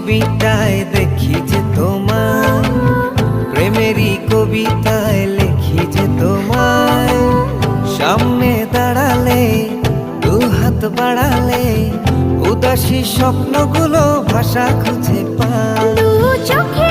ছবিটায় দেখি যে তোমায়, প্রেমেরই কবিতায় লিখি যে তোমায়। সামনে দাঁড়ালে, দু হাত বাড়ালে, উদাসী স্বপ্নগুলো ভাষা খুঁজে পায়। দু চোখে